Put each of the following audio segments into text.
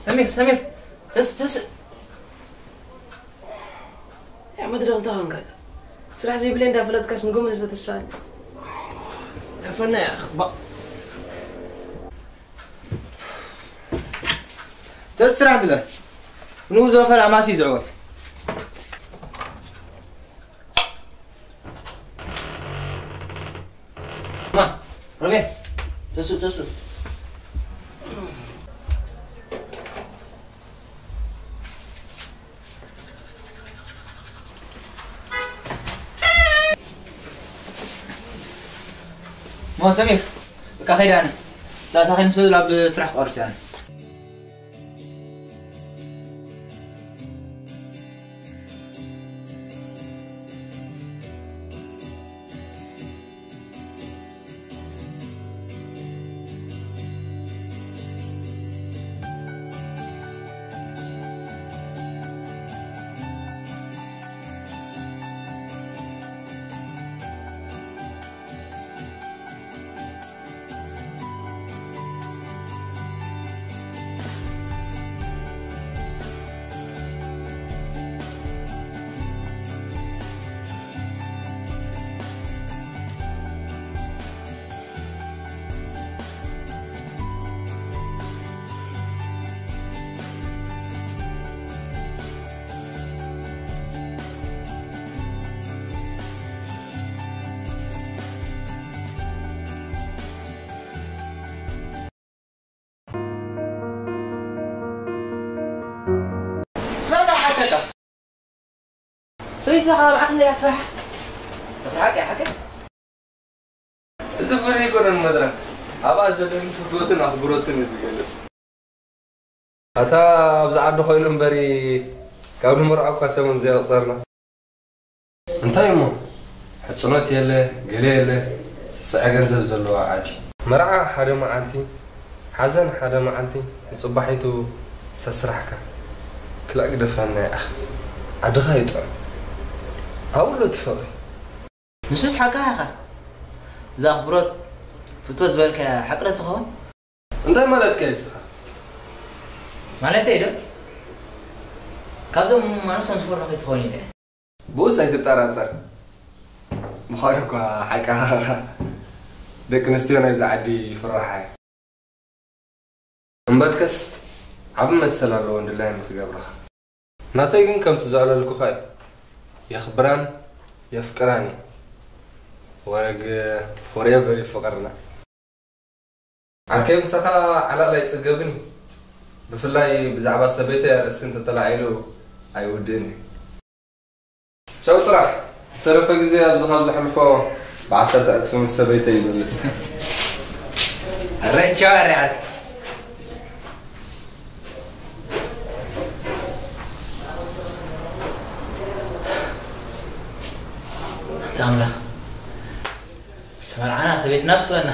سمير تس يا ما ادري غلطان كذا صراحه زي بلين دا فلت كاس نقوم نزلت السؤال عفنا يا اخ تسرح دله نوزو فلا ما سي زعوت ما رمي تسو ما سمير كخير أنا سأتخين سود لعب سرح قرص يعني سويت لها عقلي يا فرح تفرحك يا حكي الزفر يكون المدرك أبا زبون فتوتن أخبروتن زجلت أتا بزعد خيلهم بري كون مرعب قسمون زي أصرنا انتهي مو حصنات يلا قليلة سأجن زلوا عادي مرعى حدا معانتي حزن حدا معانتي صباحيتو سسرحك كلا قد فهمنا يا أخ عدها يطعم أولو تفضل نسوس حقها زاخبروت فتوز بالك حقرة تخون انت مالت كيس مالت ايه ده كادو ما نسان سفر رخي تخوني ده بوس هاي تتراتر مخارك حكا دك نستيونا إذا عدي في الراحة مبركس عبم السلام لو عند الله في قبرها ناتيجن كم تزعل لكو خاي يخبران يفكراني ورق forever يفكرنا عركي بسخا على لا يتسقبني بفلاي بزعبا سبيتي أرستين تطلعيلو أيوديني شو طرح استرفق زي أبزخ حلفو بعصر تأسفم السبيتي يبلت الرئي شواري عرك تعمله سمعنا سبيت نفط ولا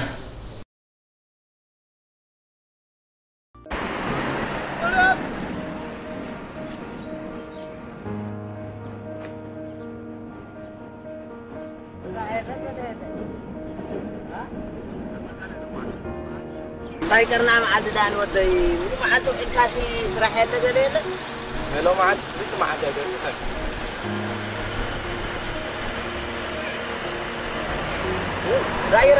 طيب كرنا مع عددان ودي مع عدو الكاسي سرح يلا قليلا لو ما عاد سبيت ما عاد قال رايو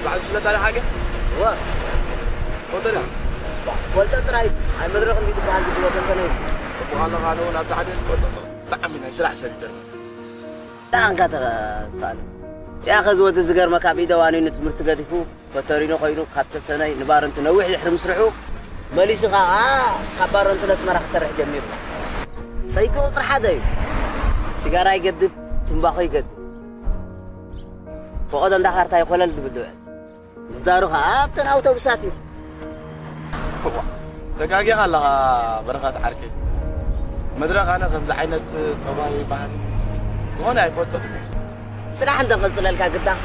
بعد شلت على حاجه هو وطلع قلت تراي اي مدرك اللي تبعال دي سنه سبحان الله انا وانا بعد تعمل سرح سد تان كتر سال يا اخي زود زغر مكابي دواني نتمرت قدفو بترينو خيرو خاطر سنه نبار انت نوح يحرم مسرحو ماليس خبر انت ناس مرخ سرح جميل سيكو طرح هذا سيجاره يقدف تنباخو يقدف فقد عند خرطه يقول الدبدو داروها ابتن اوتوبساتي دقاقي خلها بركات حركه مدرك انا خمس عينه طباي بحر هنا يفوتو سلاح عند فصللك قدام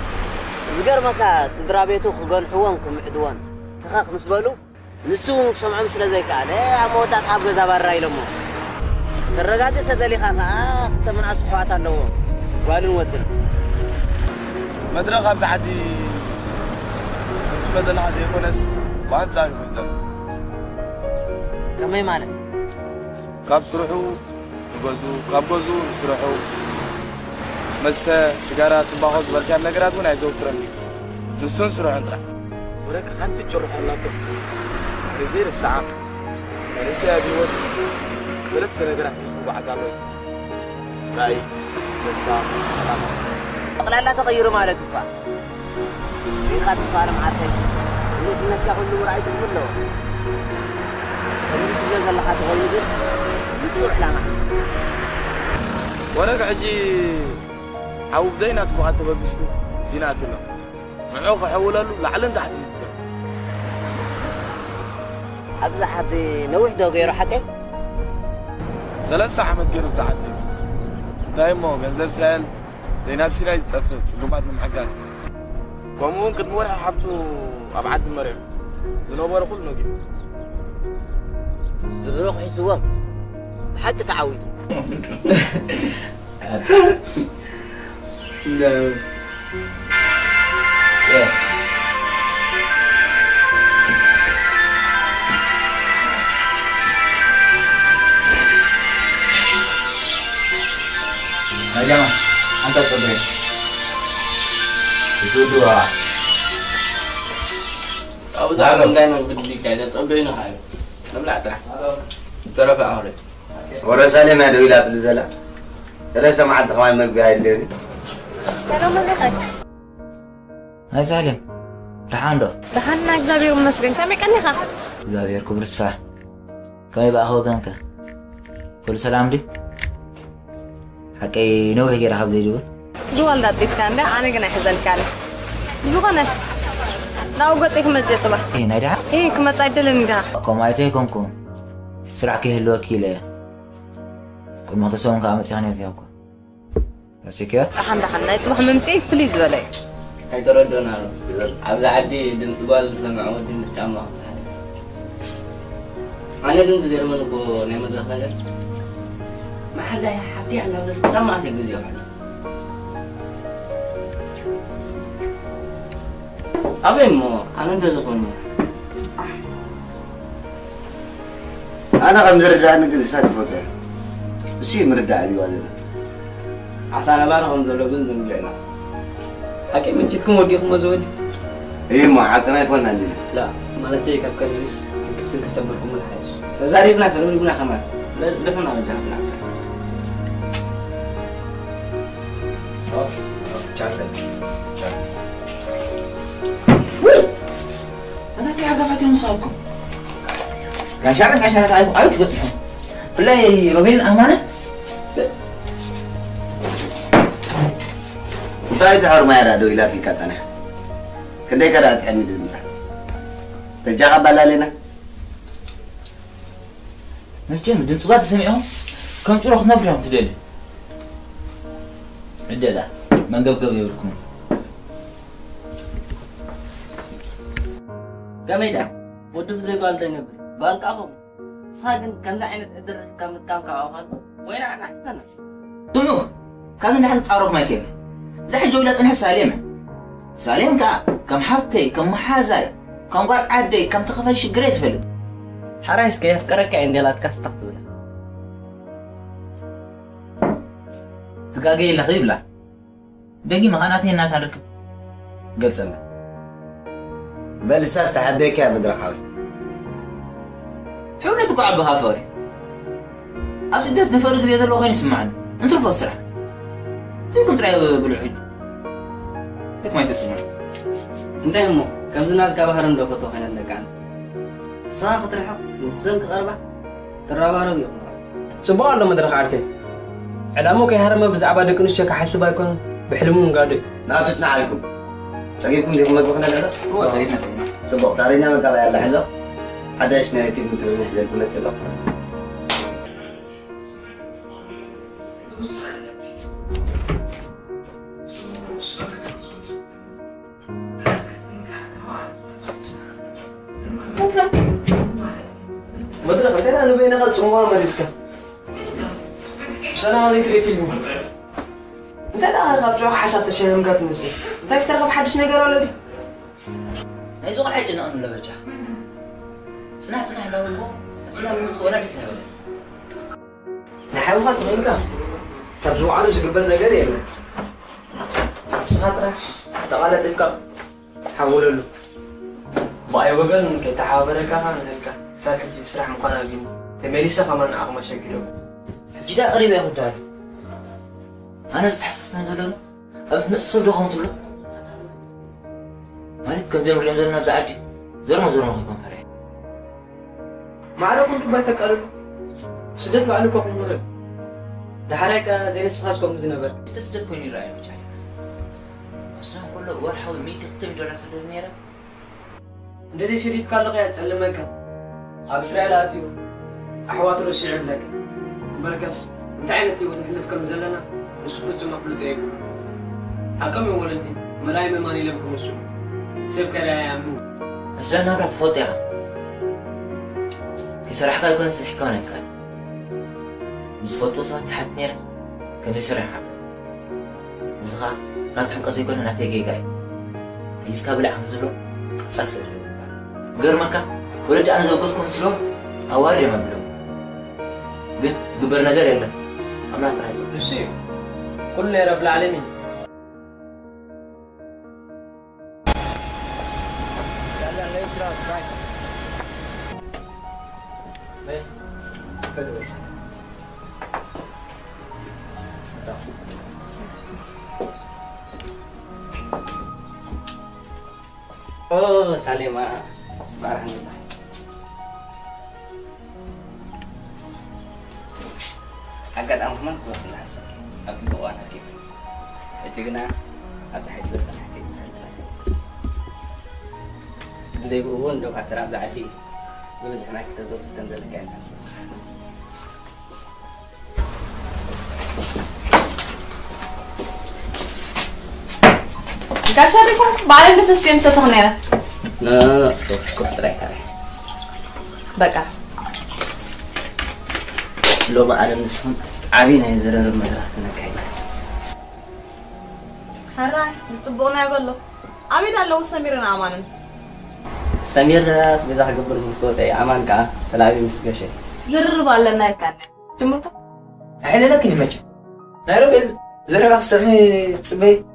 زغر مكا سدرا بيتو خغنحوانكم عدوان تخاخ مسبلو نسو سمع مسل زي قال اموتات حب غزا برا يلمو ترغاتي سدلي خاخا تمن اصحوات الله قالن ودن مدرك خمس عدي بدل هذا يكونس وانت عارف منزل كمي مالك كاب سروحو كاب جوزو سروحو مسا سيجارات باخذ بركان نقرات وين عايزوترني نسون سروح انطرح ورك انت تجرح لك غير الساعه لسه بيوت ثلاث نقرات يسوق عزالوي راي بس لا تغيروا مالك فا في خاطر صار معرفه ليش الناس ياخذوا راي كله نزل لحد غير بتروح لما وانا قاعدي او بدينا تفوق تبسكو سينات له معوق حولوا لعلن تحت ابدا حد نوح دو غيره حتى 3 عامات غيره ساعات دايما غنزل سال لنفسي لا يتفرط بعد من حقاس وممكن مورح حطوا ابعد المريم لنوبر كل نجي روح يسوم حتى تعود لا يا جماعة أنت تصبرين itu dua أبو دعم دائما بدي كذا تصبرين هاي نبلع ترى تعرف أهله ورا سالم هذا ولا تنزل درست مع الدخان مقبل الليل كانوا من غير هاي سالم رحان دحنا زابير مسكن كم كان خا زابير كبر السفاح كم يبقى هو كانك كل سلام دي حكي نوح غير حب زي دول دوال دادت كان ده أنا جنا حزل كان زوجنا لا وقتك مزيت صباح إيه نادي إيه كم تعدلني ده كم عايتكم كم سرعة كه الوكيلة كل ما تسوون كامل ثانية فيكم بس كده دحنا صباح ممسي بليز ولا هاي تردنا له عبد عدي دنت قال سمع ودي نستعمل أنا دنت دير منكو نعمة دخلنا ما حدا يا حبيبي أنا بس سمع سيجوزي واحد أبي مو أنا تزقوني أنا غمزر الرجال نقدر يساعد فوتر بس هي مرجع لي وادر عشان أبارهم ذلوا بندم لنا حكي من جدكم وديكم مزود إيه ما حقنا يكون عندنا لا ما نتيجة كبكريس كيف تكتبلكم الحاجة زاري بنا سلولي بنا خمر لا دفنا رجعنا جاسم أنا في عرض فاتي مصادكم عشان عايز تصحون بالله ربين أمانة مساعد حر ما يرادو إلى في كتانة كده كده تحمد المتاع تجاه بالالنا نجم دم صغار تسمعهم كم تروح نبرهم تدل عدلا من قبل يوركم كميدا ودو زي قال دنيا قال كأهم ساجن كان عينت قدر كم كأهم وين أنا أحسن تمو كان نحن تعرف ما كيف زح جولة نحس سالم كم حبتي كم محازاي كم قاعد عدي كم تخفل شجريت فلد حرايس كيف كرك عندي لا تكستقبله تقاقي لغيب لا دقي مغاناتي هنا تركب قلت سلا بل اساس تحديك يا بدر حاول حولي تقعد بها فوري أبسدت نفرق دي زلو غير يسمعنا انت رفض السرعة زي كنت رأي بالوحيد لك ما يتسمع انت يمو كم زناد كابهرم لو كتو حين عندك عنس ساقط الحق نسنك غربة ترابا ربي سبحان الله مدرخ عرتي علامو كهرم بزعبا دك نشك حسب يكون بحلمون قادي لا تسمع عليكم ساقيكم دي ما تبغنا لا هو سرينا سبق تارينا ما قال يلا حلو حدا ايش في مثل زي كل شيء مدرخ كان انا بين غلط ما مريسك سلام عليكم فيلم انت لا غلط حسبت الشيء مقات نسي انت اشتغل بحدش نقر ولا دي نايزو قال حاجة نقول له بجاه صنع له هو صنع من ولا بيسوي نحاول فاترينك ترجو على جقبل نجار يلا سخاطره تقالة تبقى حولوا له باي وقال كي تحاورك هذاك ساكت يسرح مقارنين تميليسا كمان أخو مشاكله جدا قريب يا خدار أنا استحسسنا هذا أبد نص دوخم تقول ما ريت كم زين اليوم زرنا بزعدي زر ما خدام فرح ما أعرف كنت بيتك قرب سدت بعلوك في المغرب لحركة زين السخاصكم زينبر تسدت كوني رأي بجعلك أصلا كله ورحة وميت $100 سدد نيرة እንደዚህ ሲሪት ካለቀ ያጨለመከ አብስራላቲው አህዋት ሩስ ይعملك በርከስ እንት አይነት ይሁን ልፍከም ዘለና እሱ ፍጹም አፍልጦ ይጉ አቀም ወለዲ መላይ ማን ይለብኩም እሱ سبكرا يا عمو أصلا نبرة فاضية يسرح كا يكون سرح كان كان بس فوتو صار تحت نير كان يسرح زغا رات حق قصي يكون نتيجة جاي يسكاب لعم زلو قصص غير مكة ولد أنا زوجكم سلو أواري ما بلو قلت قبل نجار يلا أملاك رايزو الشيء كل رب العالمين Oh, Salima. Alhamdulillah. Agad ang man ko sa lasa. Ang buwan natin. Ito gina at haisla sa natin sa trabaho. Zai buwan do katara zaati. Bibig na kita zo sa tanda lakan. Kasha de kon baale na tasim sa thonera. No, so ko try kare. Baka. Lo ma alam sun abi na zara mara na kai. Hara, tsubona yagollo. Abi dallo Samir na amanan. Samir sbida hagbar muso say aman ka talabi misgashe. Zirr balana yakan. Chumuta. أنا لكن ماشي نيروبي زرع سمي تبي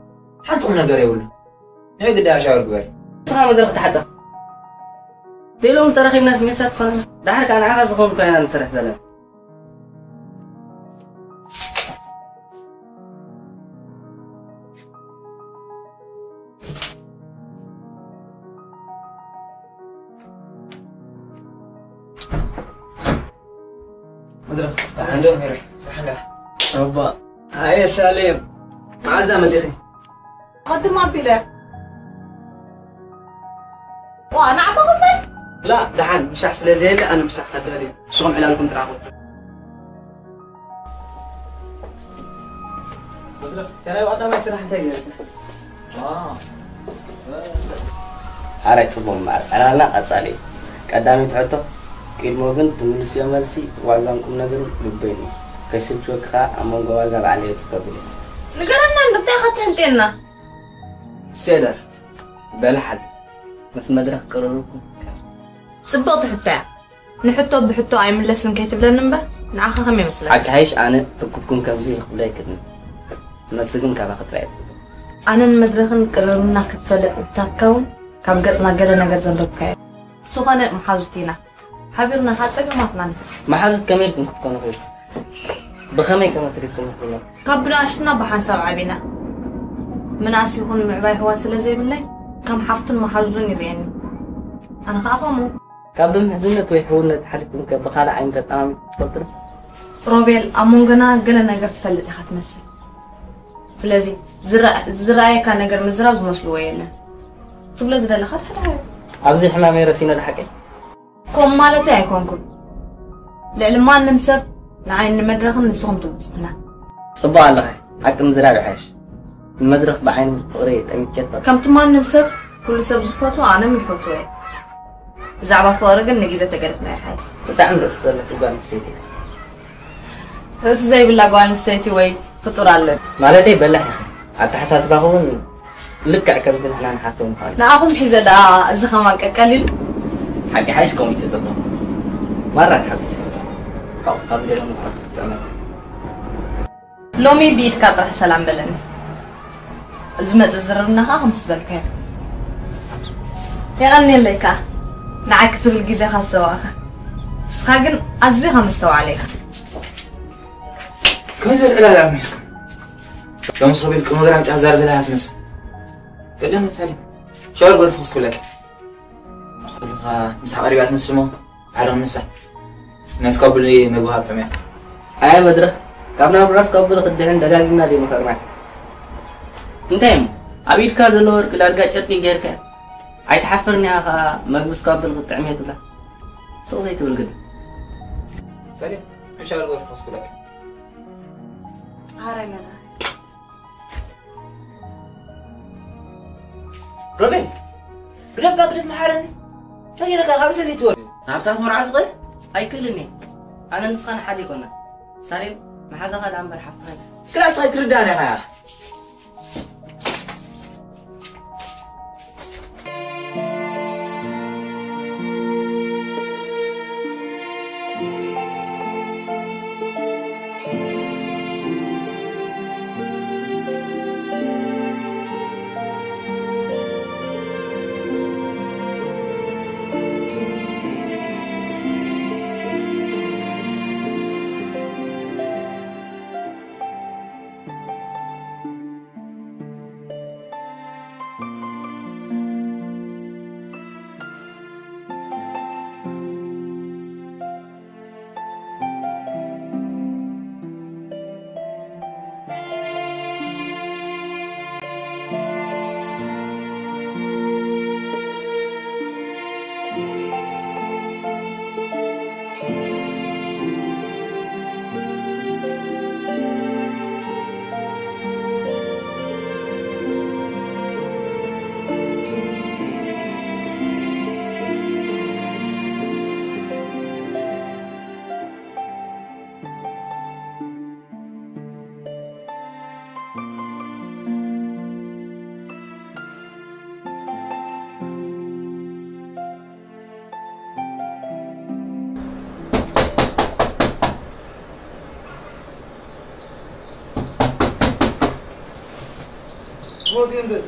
حتى من غير يقول هيك ده أشعر قوي صار مدرك تحت تلهم ترى خيم ناس ميسات خلنا ده كان عاقز خون كان نسرح زلمة مدرك عندهم ربا هاي سالم عزا مدري قدم ما بلا وانا عم بقول لا دحين مش احسن ليل انا مش حداري شغل على لكم تراقب مدرك ترى وقت ما يصير حتى حرك صبهم معك أنا لا أصلي قدامي تحطه كل موجن تملس يوم ملسي وعزامكم نقول لبيني كسب شو كخا أمون جوال قال عليه تقبلي نقرنا إن بتاخد هنتنا سيدر بلحد بس ما أدري قرركم صبغت حتى نحطه بحطه عين من لسن كاتب لنا نمبر نعاخه خمي مثلا عك هايش أنا ركبكم كم زي خبلاي كده ما تسجن كذا خطرات أنا المدرسة قررنا كتفل بتاكون كم قصنا قلنا قصنا بكاي سوقنا محاوزتينا حبيبنا هاتسك ما تنان ما حازت كميل كنت تكونوا فيه بخمي كم سريكم كلنا كبراشنا بحنسب عبينا مناس يكون معباي هو سلزي بالله كم حفظن محاوزون يبيني أنا خافمو قبل ما هذين تويحونا تحركون كبخال عين قطعم فترة روبيل أمونغنا قلنا قرت فلت أخت مسي فلازي زراعي كان نقر مزراب زمشلو ويلا تبلا زرا لخد حدا أبزي إحنا ما يرسينا الحكي كم مالتي يكونكم لعلمان نمسب نعين المدرخ نسوم تبصنا صبوا الله حق مزراب عايش المدرخ بعين قريت أمي كتر كم تمان نمسب كل سب زفوتو أنا من فوتوي زعبا فارق النجيزة تقرب معي حاجة وتعمل رسالة في قوان السيتي بس زي بالله قوان السيتي وي فطور على مالتي بلح يا أخي حتى حساس باهون لك كم احنا نحاسبهم خالص ناخذ حيزه دا زخما قليل حقي حاجكم يتزبط مرة تحبس او قبل يوم سنه لومي بيت كاطرح سلام بلني زمز زررناها خمس بالك يغني لك نعك تبل جيزه خاصواها سخاجن ازي خمستو عليك كم زبل لا مسك لو مصربي لكم غير تعزر بلا هتنس قدام تسالي شو اقول فوسكو لك مسح قريبات نسمو عرم مسح ناس قبل ما يبغى تمام اي بدر كابنا براس قبل قدهن دغاغنا دي مكرما انتم ابيد كازلور كلارغا چتني غيرك اي تحفرني اخا مغبس قبل قطعميت لا صوتي تولقد سالي ايش اقول فوسكو لك هارينا روبين بدك بقدر محارني تغيرك خمس زيتون نعبسات مرعى صغير اي كلني انا نسخن حدي كنا سالم ما حدا قال عم برحفتها كلا صاي ترداني يا اخي ودين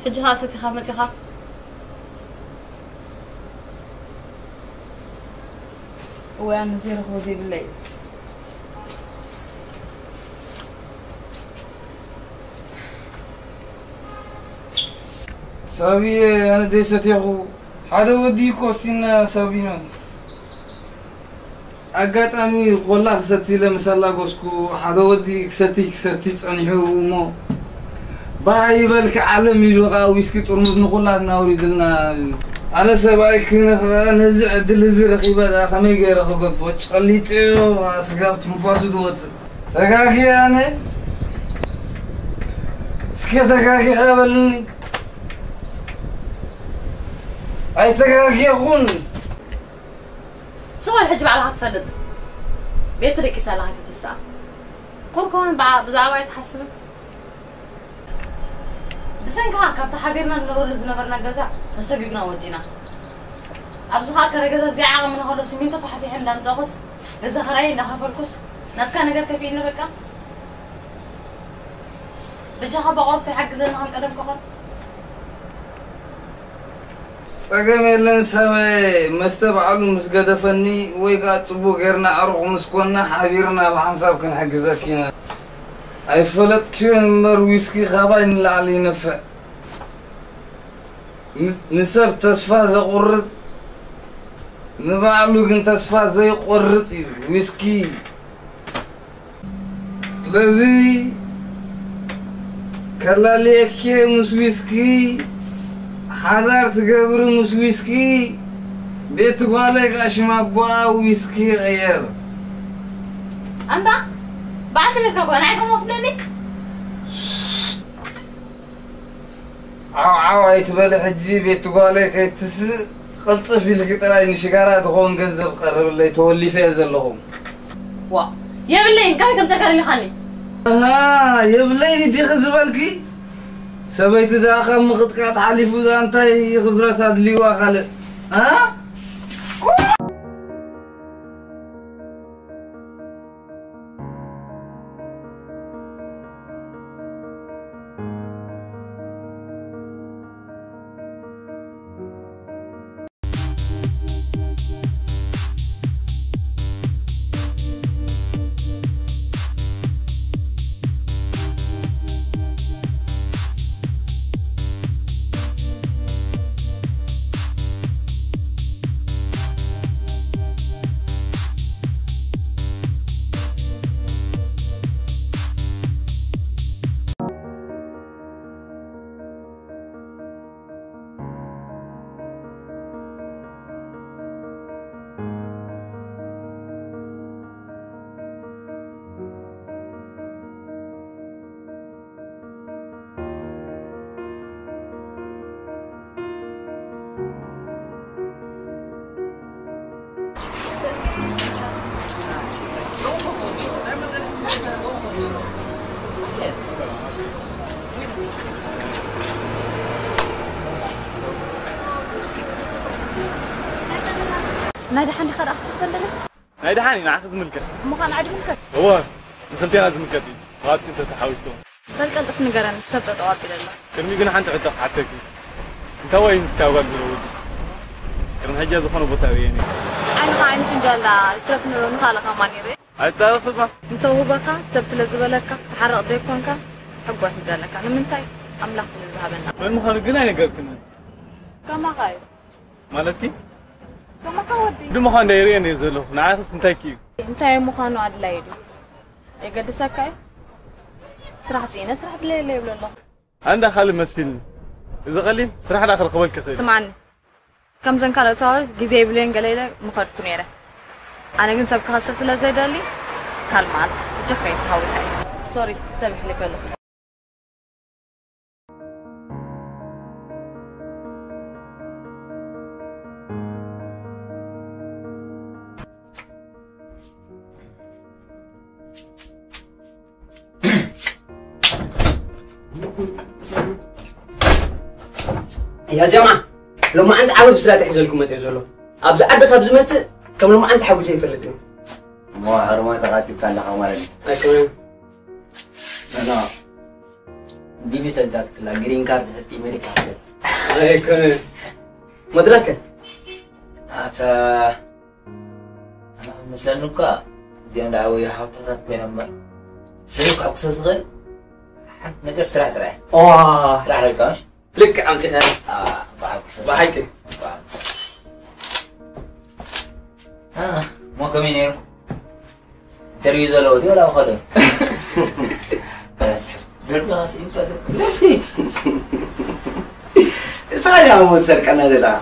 حج هاستي خامتي خا وانا زير خوزي بالليل سابي انا ديست يا اخو هذا ودي كوستينا سابينا اغاطامي والله ستي لمسلا غوسكو هذا ودي ستي صنيحو مو باي بالك عالم يلقى ويسكي طرمز نقولنا وريدلنا انا سبايك نزع دل رقيبه خمي غير خبط فوش قليتو اسقابت مفاسد دوت تكاكي انا سكتكاكي قبلني اي تكاكي اخون سوى الحجب على هتفلت بيترك يسالها تتسع كون بزعوا يتحسن بسنكا كابتا حبيرنا نور لزنبرنا غزا فسبيبنا وجينا ابزها كرغزا زي عالم من هولو سمين تفحفي حندان زخص غزا خراي نخفلكس نتكا نغير كفينا بكا بجها بقولت حجزنا هنقدم كقول صقم يلن سبي مستبعلو مسقدفني ويقا طبو غيرنا عرق مسكونا حبيرنا بحنساب كن حجزاكينا اي فلت كيون مر ويسكي خابين لعلي نفع نسب تصفى زي قرص نبعلو كن تصفى زي قرص ويسكي لذي كلالي اكي مس ويسكي حضر تقبر مس ويسكي بيت قواليك اشما بوا ويسكي غير انت بعد بيتك انا عايزه مفدني عاو يتبلع حجي بيت قالي كيتس قلطف في القطرة إن شجرات غون جنزب قرب اللي تولي فيها زلهم وا يا بلين كم تكرر لي خاني يا بلين دي خزبالكي سبيت ذا خم قطعت علي فودا أنت خبرات هذا اللي واقع ها نادي حني خد أخذ كلنا نادي حني نعرف ملكة مو كان عادي ملكة هو انت لازم ملكة غاد انت تحاولتون ذلك أنت في نجارن سبت أوقات لله كرمي قلنا حنت عتق حتى انت وين تتوقع بالود كرم هجا زخون بطاريني أنا قاعد فنجان لا تركنا نخالق أماني ري تعرف ما أنت هو بقى سبسل زبالك تحرق ضيفك أقوى فنجانك أنا من تاي أملاك الذهب وين مخان قلنا نقول كمان كما خايف مالتي كما كودي دو مخان دايرين يزلو نعرف انتاكي انتاي مخانو عدلايدو يقد سكاي سرح سينا سرح بليل يبل الله عندها خالي مسيل إذا قليل سرح داخل قبل كثير سمعني كم زن كانت صار جزء بلين قليلة مقارنة نيرة أنا كنت سبك خاصة سلا زي دالي كلمات جفرين حاول هاي سوري سامح لي فلو يا جماعة لو ما عند عوض بسرعة تحزلكم ما تحزلوا أبز عد خبز مت كم لو ما عند حاول سيفر لتني ما حرمة تقاتل كان لها مالني أكمل أنا دي بيصدق لا جرين كارد هستي أمريكا أكمل مدركة أتا أنا مثلا نوكا زي أنا أوي حاطة بينما سيوك أقصى صغير حد نقدر سرعة ترى سرعة ريكاش لك عم تحنا بحكي مو كمين يرو تريزا لودي ولا أخذه بس برجع سيم كذا نفسي سرعة عم وصل كنا دلا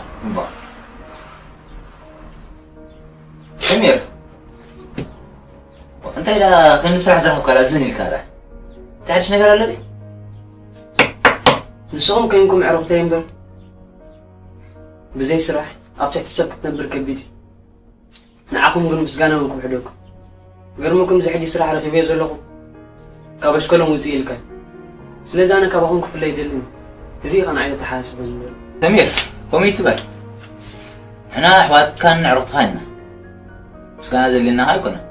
سمير أنت إذا كان سرعة ذهب كلا زني كلا تعرف نقول ولا لي نسوم كأنكم عرفتين بر بزي سرح أبتحت السبت نبر كبير نعاكم قلنا مسجانا وكم حدوكم قرمكم زي حد يسرح على في بيزو لكم كابش كلهم وزيل كان سلزا أنا كابهم كفل يدلون زي كان عيد تحاسب سمير قومي تبال إحنا أحوات كان نعرض خالنا بس كان زي لنا هاي كنا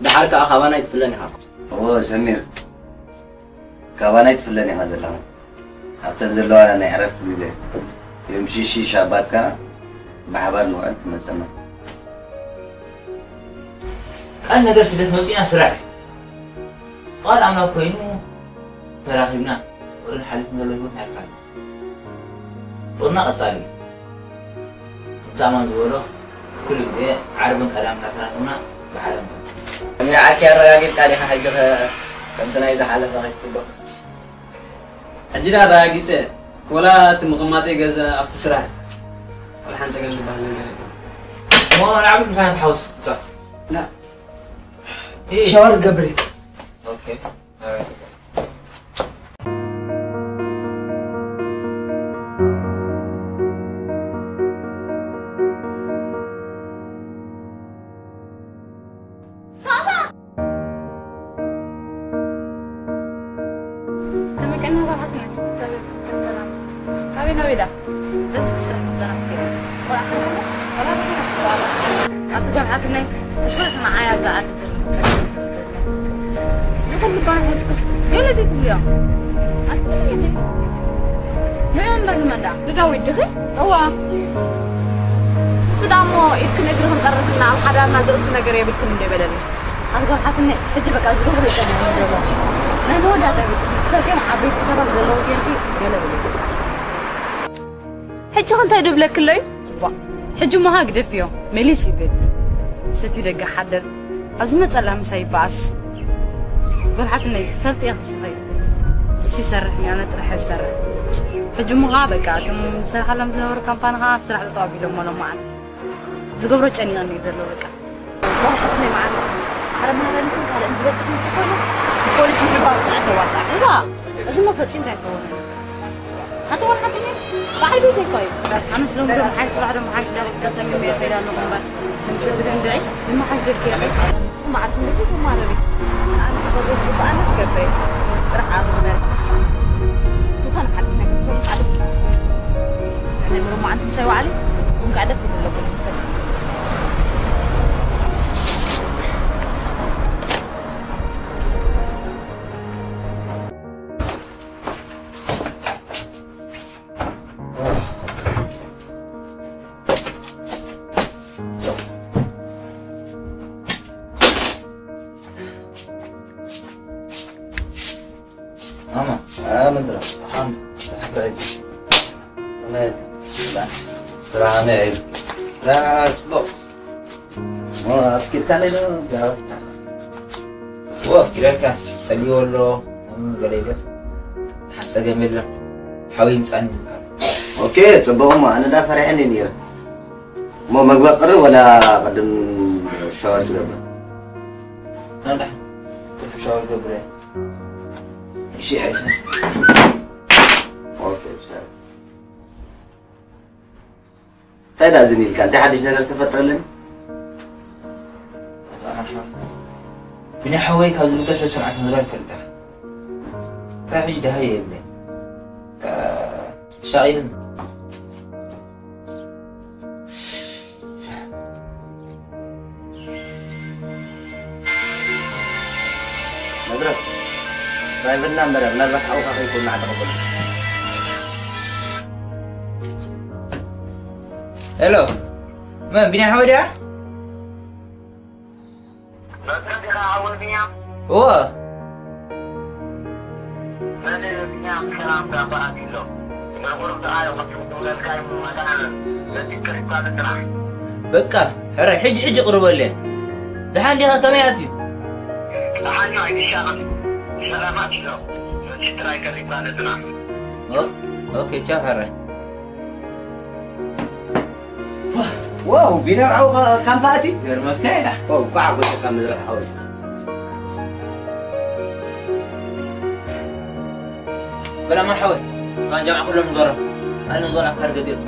ده حركة أخوانا يتفلني حاكم هو سمير كابانا يتفلني هذا اللهم أبتدلو أنا عرفت بذي يمشي شي شابات كان بحبار نوع أنت مثلا كان نقدر سبت موسينا سرعة قال أنا كوينو تراهبنا ورن حالتنا لو يكون هالكلام ورنا أتصالي زمان زولو كل ده عربن كلامنا كنا بحالنا أنا عارف يا راجل تاريخ حاجة كنت أنا إذا حالة ضاعت سبب أجل هذا جيسة ولا تمغماتي جزء أفتسرع ولا حنت جنب بحنا ما أنا عبد مثلا تحوس صح لا إيه شاور قبري أوكي نبي نبي ده بس بسرعة بسرعة كده ولا أتقول عتني أسمع معايا قاعد يقول لي باي هسكس قال لي اليوم ما عمر المدى تداوي تجي هو سدامو يمكن يقولون قررنا على حدا ما زرت نجار يبيكم اللي بدل أتقول عتني تجي بقى أزقور لك أنا مو ده تبي كم حبيت سبب زلوجين في يلا بلي حجي أنت يدب لك اللي حجي ما هقدر فيه مليس يبيت ستي دقة حدر أزمة الله مساي باس قول عتني تفلت يا خصي بس يسرحني أنا ترح أسرح حجي مغابة كاتم سرح لهم زنور كامبانها سرح لطابي لهم ولا ما عندي زقبرو جاني أنا يزلوا لك ما حسني معنا حرمنا هذا نتوه على إنت بس تقول البوليس محبار قاعد تواتساب لا لازم ما فتين تكون هذا هو الحكي بعد بيجي كويس أنا سلوم بدو محاك صراحة محاك جالك قسم من بيت بيران وقنبات نمشي تقول دعي لما حاج دير كيف ما عرفت نجيب وما نبي أنا بقول أنا كبي راح أعطي مال وكان حد هناك كل حد يعني مرو ما عندي مسوي علي وقاعدة في اللوكل ماما مدرا حمد حبايبي مالك سلام عليكم سلام صبح ما أفكر على ده جاوب وأفكر لك سليول له قريبس حتى جميل حاول يمسعني اوكي صبح ما انا دا فرحني نير ما مقبل قرر ولا قدم شاور قبل أنا ده شاور قبل شيء عايش نفسي اوكي بسام تايدا زميل كان تحدش نقدر تفطر لنا أنا شاف بني حويك هذا المكسر سمعت من زمان فرده تعرف ده هي ابني شاعر مدرك برايفت نمبر من البحث أو كيف يكون معك قبل هلو ما بني حوالي هو بكا حري حج قرب لي دحان دي كمياتي دحان عيد سلامات له تراي كريبان دنا اوكي تشاو حري واو بينا او كم باتي غير مكايا او قاعد قلت كم مدرك حوس بلا ما حوي صار جمع كلهم مقرب انا نظن افكار كثير